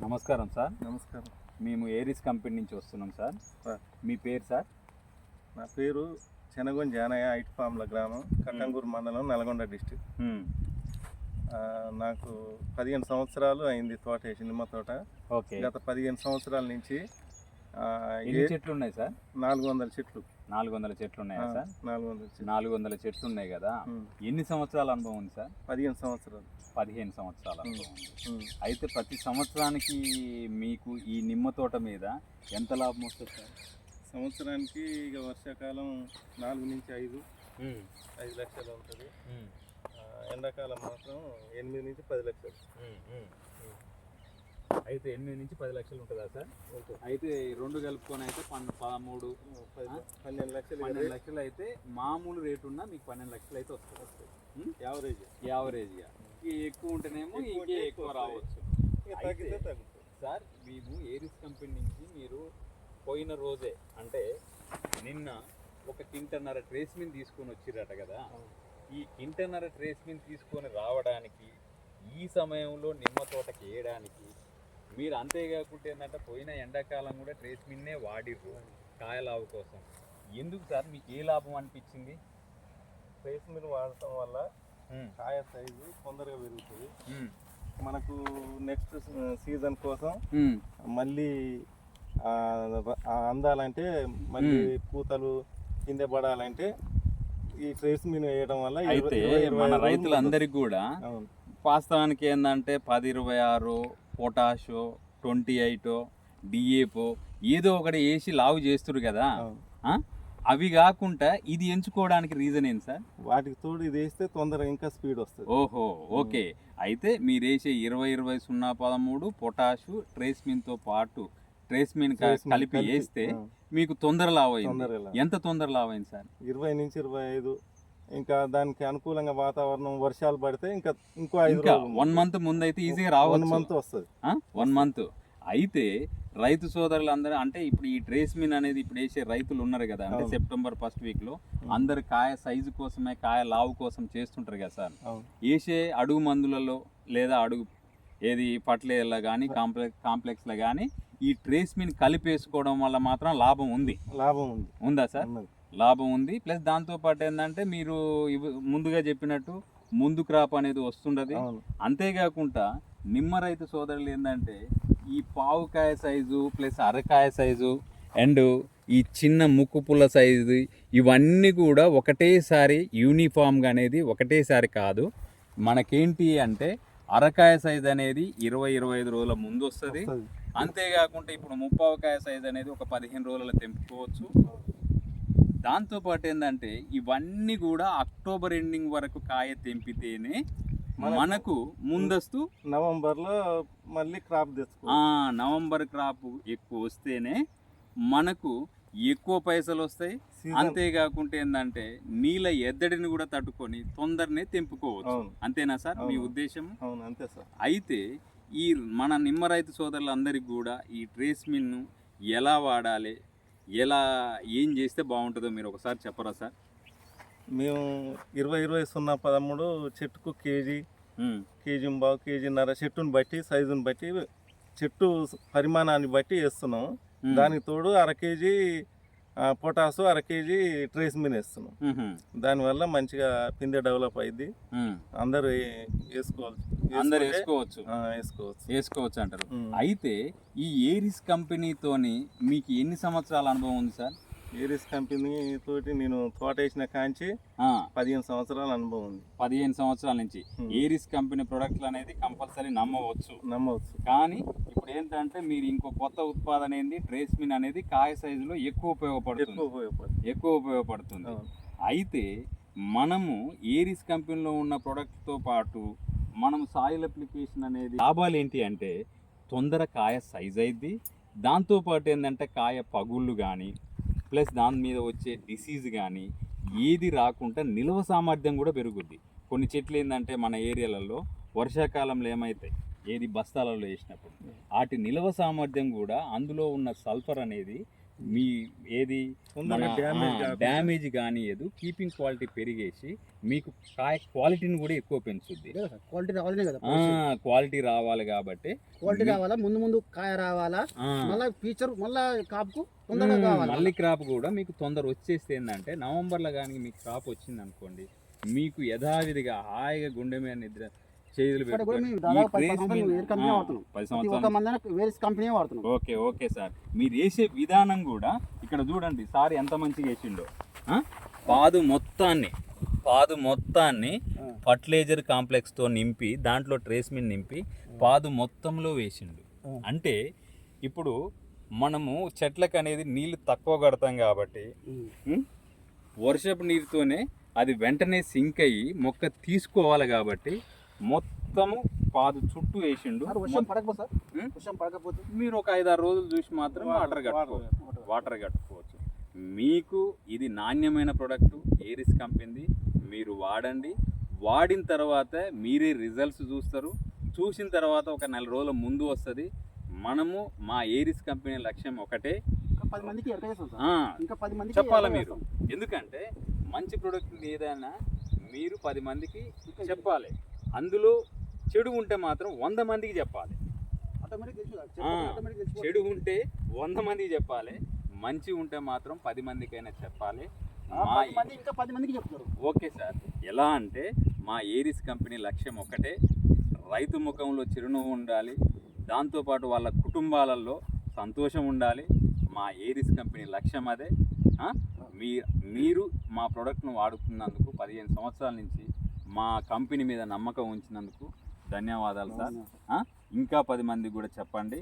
నమస్కారం సార్. నమస్కారం. మేము ఏరిస్ కంపెనీ నుంచి వస్తున్నాం సార్. సార్ మీ పేరు సార్? నా పేరు చెనగొండ జానయ్య, ఐటిపాముల గ్రామం, కట్టంగూరు మండలం, నల్గొండ డిస్టిక్. నాకు 15 సంవత్సరాలు అయింది తోట వేసి, నిమ్మ తోట. ఓకే. గత 15 సంవత్సరాల నుంచి ఎన్ని చెట్లు ఉన్నాయి సార్? 400 చెట్లు. 400 చెట్లు ఉన్నాయా సార్? 400 చెట్లు. 400 చెట్లు ఉన్నాయి కదా. ఎన్ని సంవత్సరాల అనుభవం ఉంది సార్? 15 సంవత్సరాలు. 15 సంవత్సరాల అనుభవం ఉంది. అయితే ప్రతి సంవత్సరానికి మీకు ఈ నిమ్మ తోట మీద ఎంత లాభం వస్తుంది సార్? సంవత్సరానికి ఇక వర్షాకాలం 4 నుంచి 5 లక్షలు ఉంటుంది. ఎండాకాలం మాత్రం 8 నుంచి 10 లక్షలు. అయితే 8 నుంచి 10 లక్షలు ఉంటుందా సార్? అయితే రెండు కలుపుకొని అయితే 12 లక్షలు అయితే మామూలు రేటు ఉన్నా మీకు 12 లక్షలు అయితే వస్తుంది. యావరేజ్గా ఎక్కువ ఉంటేనేమో ఇంకే ఎక్కువ రావచ్చు. సార్ మేము ఏరిస్ కంపెనీ నుంచి మీరు పోయిన రోజే అంటే నిన్న ఒక కింటన్నర ట్రేస్మిన్ తీసుకొని వచ్చిరట కదా. ఈ కింటన్నర ట్రేస్మిన్ తీసుకొని రావడానికి, ఈ సమయంలో నిమ్మ తోటకి వేయడానికి మీరు అంతేకాకుండా ఏంటంటే పోయిన ఎండాకాలం కూడా ట్రేస్మిన్నే వాడిర్రు కాయలావు కోసం. ఎందుకు సార్ మీకు ఏ లాభం అనిపించింది? ట్రేస్మిన్ వాడటం వల్ల కాయ సైజు తొందరగా పెరుగుతుంది. మనకు నెక్స్ట్ సీజన్ కోసం మళ్ళీ అందాలంటే, మళ్ళీ పూతలు కింద పడాలంటే ఈ ట్రేస్మిన్ వేయడం వల్ల అయితే మన రైతులందరికీ కూడా వాస్తవానికి ఏంటంటే 10-26 పొటాషో 28 డిఏపో ఏదో ఒకటి వేసి లావు చేస్తురు కదా. అవి కాకుండా ఇది ఎంచుకోవడానికి రీజన్ ఏంటి సార్? వాటికి తోడు ఇది వేస్తే తొందరగా ఇంకా స్పీడ్ వస్తుంది. ఓహో, ఓకే. అయితే మీరు వేసే 20-20-0-13 పొటాషు ట్రేస్మిన్తో పాటు ట్రేస్మిన్ కలిపి వేస్తే మీకు తొందర లావ్ అయింది. ఎంత తొందర లావ్ అయింది సార్? 20 నుంచి 25. ఇంకా దానికి అనుకూలంగా వాతావరణం, వర్షాలు పడితే ఇంకా 1 మంత్ ముందు అయితే ఈజీగా రావచ్చు. 1 మంత్ వస్తుంది. 1 మంత్. అయితే రైతు సోదరులందరూ అంటే ఇప్పుడు ఈ ట్రేస్మిన్ అనేది ఇప్పుడు వేసే రైతులు ఉన్నారు కదా, అంటే సెప్టెంబర్ 1st వీక్లో అందరు కాయ సైజు కోసమే, కాయ లావు కోసం చేస్తుంటారు కదా సార్. వేసే అడుగు మందులలో లేదా అడుగు ఏది ఫర్టిలైజర్లో కానీ కాంప్లెక్స్లో కానీ ఈ ట్రేస్మిన్ కలిపేసుకోవడం వల్ల మాత్రం లాభం ఉంది. ఉందా సార్? లాభం ఉంది. ప్లస్ దాంతోపాటు ఏంటంటే మీరు ముందుగా చెప్పినట్టు ముందు క్రాప్ అనేది వస్తుండదు. అంతేకాకుండా నిమ్మ రైతు సోదరులు ఏంటంటే ఈ పావుకాయ సైజు ప్లస్ అరకాయ సైజు అండ్ ఈ చిన్న ముక్కు పుల్ల సైజు ఇవన్నీ కూడా ఒకటేసారి యూనిఫామ్గా అనేది ఒకటేసారి కాదు. మనకేంటి అంటే అరకాయ సైజు అనేది 20-25 రోజుల ముందు వస్తుంది. అంతేకాకుండా ఇప్పుడు ముప్పావకాయ సైజు అనేది ఒక 15 రోజులలో తెంపుకోవచ్చు. దాంతోపాటు ఏంటంటే ఇవన్నీ కూడా అక్టోబర్ ఎండింగ్ వరకు కాయ తెంపితేనే మనకు ముందస్తు నవంబర్లో మళ్ళీ క్రాప్ తెచ్చుకో. నవంబర్ క్రాప్ ఎక్కువ వస్తేనే మనకు ఎక్కువ పైసలు వస్తాయి. అంతేకాకుండా ఏంటంటే నీళ్ళ ఎద్దడిని కూడా తట్టుకొని తొందరనే తెంపుకోవచ్చు. అంతేనా సార్ మీ ఉద్దేశం? అంతే సార్. అయితే ఈ మన నిమ్మ రైతు సోదరులందరికీ కూడా ఈ ట్రేస్మిన్ను ఎలా వాడాలి, ఎలా ఏం చేస్తే బాగుంటుందో మీరు ఒకసారి చెప్పరా సార్? మేము 20-20-0-13 చెట్టుకు కేజీ, కేజీంబావు, కేజీన్నర చెట్టుని బట్టి, సైజుని బట్టి, చెట్టు పరిమాణాన్ని బట్టి వేస్తున్నాం. దానికి తోడు 1/2 కేజీ పొటాసు, 1/2 కేజీ ట్రేస్మిన్ వేస్తున్నాం. దానివల్ల మంచిగా పిందె డెవలప్ అయింది. అందరూ వేసుకోవచ్చు అంటారు. అయితే ఈ ఏరిస్ కంపెనీతోని మీకు ఎన్ని సంవత్సరాల అనుభవం ఉంది సార్? ఏరిస్ కంపెనీ తోటి నేను తోట వేసిన కాంచి 15 సంవత్సరాల అనుభవం ఉంది. 15 సంవత్సరాల నుంచి ఏరిస్ కంపెనీ ప్రొడక్ట్లు అనేది కంపల్సరీ నమ్మవచ్చు. కానీ ఇప్పుడు ఏంటంటే మీరు ఇంకో కొత్త ఉత్పాదన ఏంది, ట్రేస్మిన్ అనేది కాయ సైజులో ఎక్కువ ఉపయోగపడుతుంది. అయితే మనము ఏరిస్ కంపెనీలో ఉన్న ప్రొడక్ట్తో పాటు మనం సాయిల్ అప్లికేషన్ అనేది లాభాలు ఏంటి అంటే తొందర కాయ సైజ్ అయింది. దాంతోపాటు ఏంటంటే కాయ పగుళ్ళు కానీ ప్లస్ దాని మీద వచ్చే డిసీజ్ కానీ ఏది రాకుండా నిల్వ సామర్థ్యం కూడా పెరుగుద్ది. కొన్ని చెట్లు ఏంటంటే మన ఏరియాలలో వర్షాకాలంలో ఏమైతాయి, ఏది బస్తాలలో వేసినప్పుడు వాటి నిల్వ సామర్థ్యం కూడా అందులో ఉన్న సల్ఫర్ అనేది మీ ఏది తొందరగా డ్యామేజ్ కానియదు, కీపింగ్ క్వాలిటీ పెరిగేసి మీకు కాయ క్వాలిటీని కూడా ఎక్కువ పెంచుద్ది. క్వాలిటీ రావాలనే కదా, క్వాలిటీ రావాలి కాబట్టి క్వాలిటీ రావాలా, ముందు కాయ రావాలా, మళ్ళీ ఫీచర్ మళ్ళీ కాపుకు తొందరగా కావాలి. మళ్ళీ క్రాప్ కూడా మీకు తొందర వచ్చేస్తే ఏంటంటే నవంబర్లో కానీ మీకు క్రాప్ వచ్చింది అనుకోండి, మీకు యథావిధిగా హాయిగా గుండె మీద నిద్ర చేతులు పెట్టుకొని ఓకే సార్. మీరు వేసే విధానం కూడా ఇక్కడ చూడండి సార్ ఎంత మంచిగా వేసిండో. పాదు మొత్తాన్ని ఫర్టిలైజర్ కాంప్లెక్స్తో నింపి దాంట్లో ట్రేస్మిన్ నింపి పాదు మొత్తంలో వేసిండు. అంటే ఇప్పుడు మనము చెట్లకు అనేది నీళ్లు తక్కువ కడతాం కాబట్టి వర్షపు నీరుతోనే అది వెంటనే సింక్ అయ్యి మొక్క తీసుకోవాలి కాబట్టి మొత్తము పాదు చుట్టూ వేసిండు. వర్షం పడకపోతే మీరు ఒక 5-6 రోజులు చూసి మాత్రం వాటర్ కట్టుకోవచ్చు. మీకు ఇది నాణ్యమైన ప్రోడక్ట్ ఏరిస్ కంపెనీది, మీరు వాడండి. వాడిన తర్వాత మీరే రిజల్ట్స్ చూస్తారు. చూసిన తర్వాత ఒక 4 రోజుల ముందు వస్తుంది. మనము మా ఏరిస్ కంపెనీ లక్ష్యం ఒకటే, 10 మందికి చెప్పాలి మీరు. ఎందుకంటే మంచి ప్రోడక్ట్ ఏదైనా మీరు 10 మందికి చెప్పాలి. అందులో చెడు ఉంటే మాత్రం 100 మందికి చెప్పాలి. చెడు ఉంటే 100 మందికి చెప్పాలి, మంచి ఉంటే మాత్రం 10 మందికైనా చెప్పాలి. Okay sir. ఎలా అంటే మా ఏరిస్ కంపెనీ లక్ష్యం ఒకటే, రైతు ముఖంలో చిరునవ్వు ఉండాలి, దాంతోపాటు వాళ్ళ కుటుంబాలలో సంతోషం ఉండాలి. మా ఏరిస్ కంపెనీ లక్ష్యం అదే. మీరు మా ప్రోడక్ట్ను వాడుతున్నందుకు 15 సంవత్సరాల నుంచి మా కంపెనీ మీద నమ్మకం ఉంచినందుకు ధన్యవాదాలు సార్. ఇంకా 10 మందికి కూడా చెప్పండి.